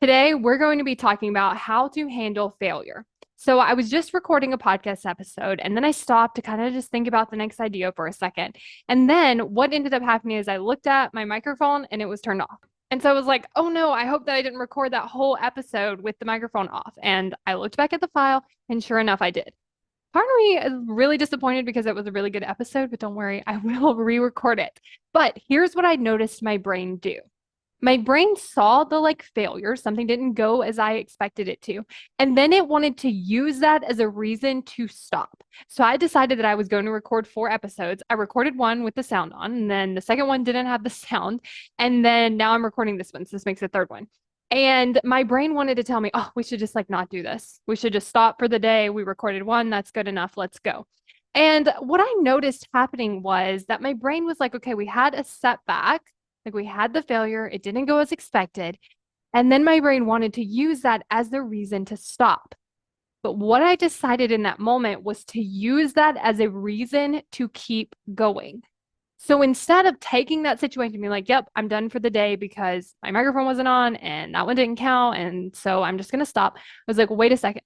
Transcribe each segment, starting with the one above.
Today, we're going to be talking about how to handle failure. So, I was just recording a podcast episode and then I stopped to kind of just think about the next idea for a second. And then what ended up happening is I looked at my microphone and it was turned off. And so I was like, oh no, I hope that I didn't record that whole episode with the microphone off. And I looked back at the file and sure enough, I did. Part of me is really disappointed because it was a really good episode, but don't worry, I will re record it. But here's what I noticed my brain do. My brain saw the failure, something didn't go as I expected it to, and then it wanted to use that as a reason to stop. So I decided that I was going to record 4 episodes. I recorded one with the sound on, and then the second one didn't have the sound, and then now I'm recording this one, so this makes a third one. And my brain wanted to tell me, oh, we should just not do this. We should just stop for the day. We recorded one, that's good enough. Let's go. And what I noticed happening was that my brain was like, okay, we had a setback, we had the failure, it didn't go as expected. And then my brain wanted to use that as the reason to stop. But what I decided in that moment was to use that as a reason to keep going. So instead of taking that situation and being like, yep, I'm done for the day because my microphone wasn't on and that one didn't count. And so I'm just going to stop. I was like, wait a second.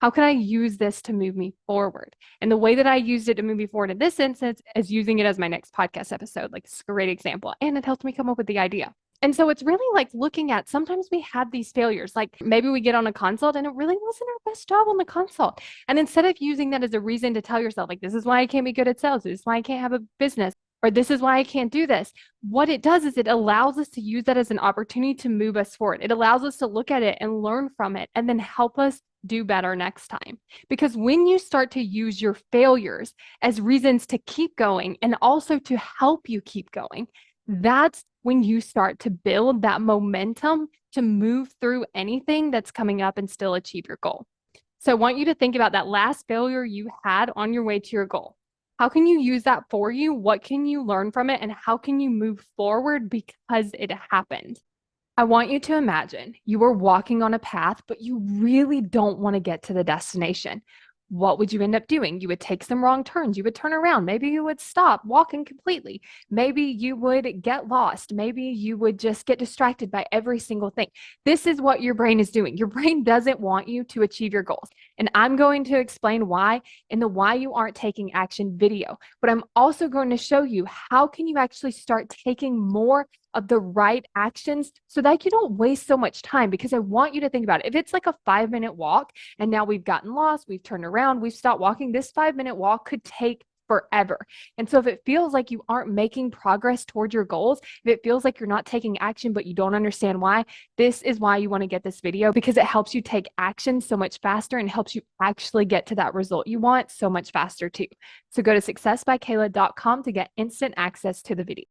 How can I use this to move me forward? And the way that I used it to move me forward in this instance is using it as my next podcast episode. It's a great example. And it helped me come up with the idea. And so it's really like looking at sometimes we have these failures. Like maybe we get on a consult and it really wasn't our best job on the consult. And instead of using that as a reason to tell yourself, this is why I can't be good at sales, this is why I can't have a business, or this is why I can't do this. What it does is it allows us to use that as an opportunity to move us forward. It allows us to look at it and learn from it and then help us do better next time. Because when you start to use your failures as reasons to keep going and also to help you keep going, that's when you start to build that momentum to move through anything that's coming up and still achieve your goal. So I want you to think about that last failure you had on your way to your goal. How can you use that for you? What can you learn from it? And how can you move forward because it happened? I want you to imagine you were walking on a path, but you really don't want to get to the destination. What would you end up doing? You would take some wrong turns. You would turn around. Maybe you would stop walking completely. Maybe you would get lost. Maybe you would just get distracted by every single thing. This is what your brain is doing. Your brain doesn't want you to achieve your goals. And I'm going to explain why in the why you aren't taking action video. But I'm also going to show you how can you actually start taking more of the right actions so that you don't waste so much time, because I want you to think about it. If it's like a 5-minute walk and now we've gotten lost, we've turned around, we've stopped walking, this 5-minute walk could take forever. And so if it feels like you aren't making progress toward your goals, if it feels like you're not taking action, but you don't understand why, this is why you want to get this video, because it helps you take action so much faster and helps you actually get to that result you want so much faster too. So go to successbykayla.com to get instant access to the video.